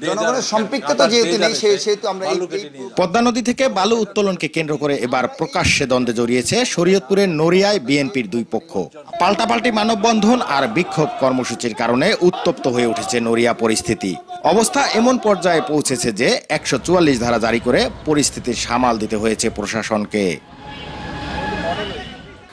জনগণের সম্পৃক্ততা যেহেতু নেই সেহেতু আমরা পদ্মা নদী থেকে বালু উত্তোলনকে কেন্দ্র করে এবার প্রকাশ্যে দ্বন্দ্বে জড়িয়েছে শরীয়তপুরের নড়িয়ায় বিএনপির দুই পক্ষ। পাল্টাপাল্টি মানববন্ধন আর বিক্ষোভ কর্মসূচির কারণে উত্তপ্ত হয়ে উঠেছে নড়িয়া পরিস্থিতি। অবস্থা এমন পর্যায়ে পৌঁছেছে যে 144 ধারা জারি করে পরিস্থিতির সামাল দিতে হয়েছে প্রশাসনকে।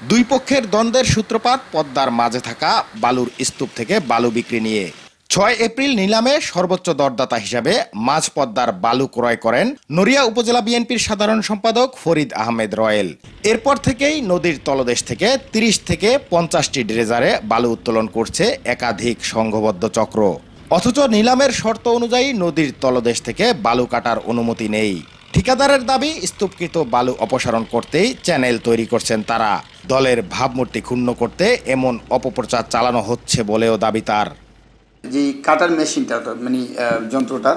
দুই পক্ষের দ্বন্দ্বের সূত্রপাত পদ্মার মাঝে থাকা বালুর স্তূপ থেকে বালু বিক্রি নিয়ে। 6 এপ্রিল নিলামে সর্বোচ্চ দরদাতা হিসাবে মাঝ পদ্মার বালু ক্রয় করেন নড়িয়া উপজেলা বিএনপির সাধারণ সম্পাদক ফরিদ আহমেদ রয়েল। এরপর থেকেই নদীর তলদেশ থেকে 30 থেকে 50টি ড্রেজারে বালু উত্তোলন করছে একাধিক সংঘবদ্ধ চক্র। অথচ নিলামের শর্ত অনুযায়ী নদীর তলদেশ থেকে বালু কাটার অনুমতি নেই। ঠিকাদারের দাবি, স্তূপকৃত বালু অপসারণ করতেই চ্যানেল তৈরি করছেন তারা। দলের ভাবমূর্তি ক্ষুণ্ণ করতে এমন অপপ্রচার চালানো হচ্ছে বলেও দাবি তার। যে কাটার মেশিনটা মানে যন্ত্রটা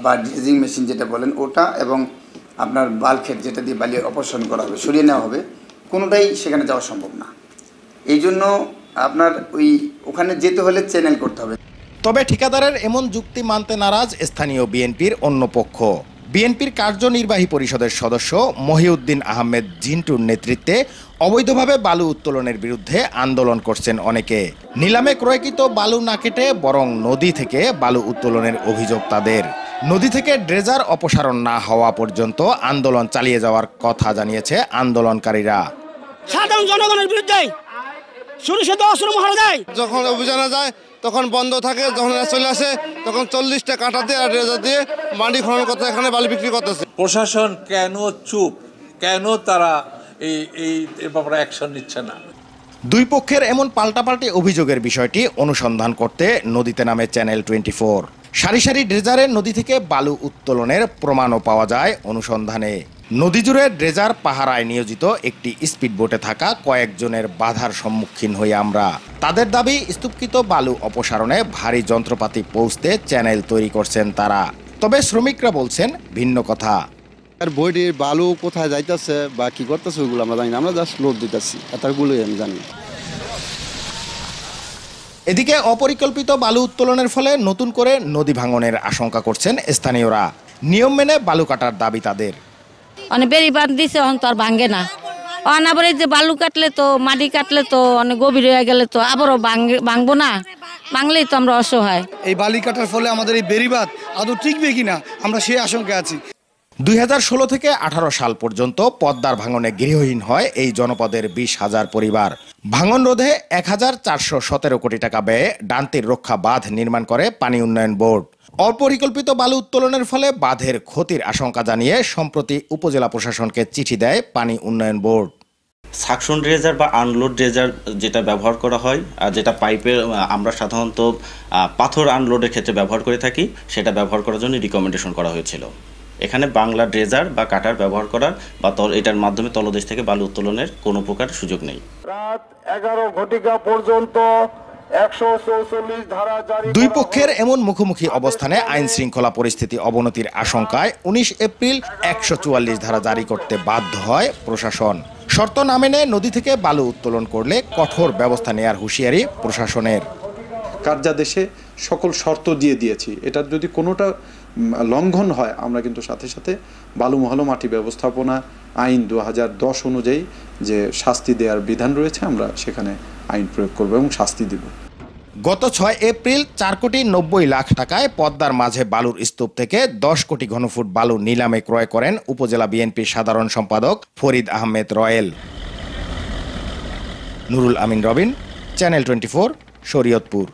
বা ড্রেজিং মেশিন যেটা বলেন ওটা এবং আপনার বালক্ষেত যেটা দিয়ে বালি অপসারণ করা হবে, সরিয়ে নেওয়া হবে, কোনোটাই সেখানে যাওয়া সম্ভব না। এই জন্য আপনার ওখানে যেতে হলে চ্যানেল করতে হবে। তবে ঠিকাদারের এমন যুক্তি মানতে নারাজ স্থানীয় বিএনপির অন্য পক্ষ। বিএনপির কার্যনির্বাহী পরিষদের সদস্য মহিউদ্দিন আহমেদ জিন্টুর নেতৃত্বে অবৈধভাবে বালু উত্তোলনের বিরুদ্ধে আন্দোলন করছেন অনেকে। নিলামে ক্রয়কৃত বালু না কেটে বরং নদী থেকে বালু উত্তোলনের অভিযোগ তাদের। নদী থেকে ড্রেজার অপসারণ না হওয়া পর্যন্ত আন্দোলন চালিয়ে যাওয়ার কথা জানিয়েছে আন্দোলনকারীরা। সাধারণ জনগণের বিরুদ্ধে যখন অভিযানে যায় তখন বন্ধ থাকে, যখন চলে আসে তখন 40টা কাঁটা দিয়ে আর ড্রেজার দিয়ে মাটি খনন করতে এখানে বালি বিক্রি করতেছে। প্রশাসন কেন চুপ, কেন তারা এই ব্যাপারে অ্যাকশন নিচ্ছে না? দুই পক্ষের এমন পাল্টাপাল্টি অভিযোগের বিষয়টি অনুসন্ধান করতে নদীতে নামে চ্যানেল 24। সারি সারি ড্রেজারে নদী থেকে বালু উত্তোলনের প্রমাণও পাওয়া যায় অনুসন্ধানে। নদী জুড়ে ড্রেজার পাহারায় নিয়োজিত একটি স্পিডবোটে থাকা কয়েকজনের বাধার সম্মুখীন হই আমরা। তাদের দাবি, স্তূপকৃত বালু অপসারণে ভারী যন্ত্রপাতি পৌঁছতে চ্যানেল তৈরি করছেন তারা। তবে শ্রমিকরা বলছেন ভিন্ন কথা। আর বইটির বালু কোথায় যাইতেছে বা কি করতেছে ওইগুলো আমরা জানি না, আমরা জাস্ট লোড দিতেছি, এতগুলোই আমি জানি। এদিকে অপরিকল্পিত বালু উত্তোলনের ফলে নতুন করে নদী ভাঙনের আশঙ্কা করছেন স্থানীয়রা। নিয়ম মেনে বালু কাটার দাবি তাদের। অনেক বেরি বাঁধ দিছে, অন তো আর ভাঙ্গে না। আবার এই যে বালু কাটলে তো মাটি কাটলে তো অনেক গভীর হয়ে গেলে তো আবারও ভাঙবো না, ভাঙলেই তো আমরা অসহায়। এই বালি কাটার ফলে আমাদের এই বেড়িবাঁধ আদৌ টিকবে কিনা আমরা সেই আশঙ্কায় আছি। 2016 থেকে 18 সাল পর্যন্ত পদ্মার ভাঙনে গৃহহীন হয় এই জনপদের 20,000 পরিবার। ভাঙন রোধে 1,417 কোটি টাকা ব্যয়ে ডান্তির রক্ষা বাঁধ নির্মাণ করে পানি উন্নয়ন বোর্ড। অপরিকল্পিত বালু উত্তোলনের ফলে বাঁধের ক্ষতির আশঙ্কা জানিয়ে সম্প্রতি উপজেলা প্রশাসনকে চিঠি দেয় পানি উন্নয়ন বোর্ড। সাকশন ড্রেজার বা আনলোড ড্রেজার যেটা ব্যবহার করা হয় আর যেটা পাইপের আমরা সাধারণত পাথর আনলোডের ক্ষেত্রে ব্যবহার করে থাকি, সেটা ব্যবহার করার জন্য রিকমেন্ডেশন করা হয়েছিল। এখানে বাংলা ড্রেজার বা কাটার ব্যবহার করার বা এটার মাধ্যমে তলদেশ থেকে বালু উত্তোলনের কোনো প্রকার সুযোগ নেই। রাত 11 ঘটিকা পর্যন্ত 144 ধারা জারি। দুই পক্ষের এমন মুখোমুখি অবস্থানে আইন শৃঙ্খলা পরিস্থিতি অবনতির আশঙ্কায় 19 এপ্রিল 144 ধারা জারি করতে বাধ্য হয় প্রশাসন। শর্ত না মেনে নদী থেকে বালু উত্তোলন করলে কঠোর ব্যবস্থা নেয়ার হুঁশিয়ারি প্রশাসনের। কার্যাদেশে সকল শর্ত দিয়ে দিয়েছি, এটার যদি কোনোটা লঙ্ঘন হয় আমরা কিন্তু সাথে সাথে বালু মহল মাটি ব্যবস্থাপনা আইন 2010 অনুযায়ী যে শাস্তি দেওয়ার বিধান রয়েছে আমরা সেখানে আইন প্রয়োগ করব এবং শাস্তি দেব। গত 6 এপ্রিল 4,90,00,000 টাকায় পদ্মার মাঝে বালুর স্তূপ থেকে 10 কোটি ঘনফুট বালু নিলামে ক্রয় করেন উপজেলা বিএনপির সাধারণ সম্পাদক ফরিদ আহমেদ রয়েল। নুরুল আমিন রবিন, চ্যানেল 24, শরীয়তপুর।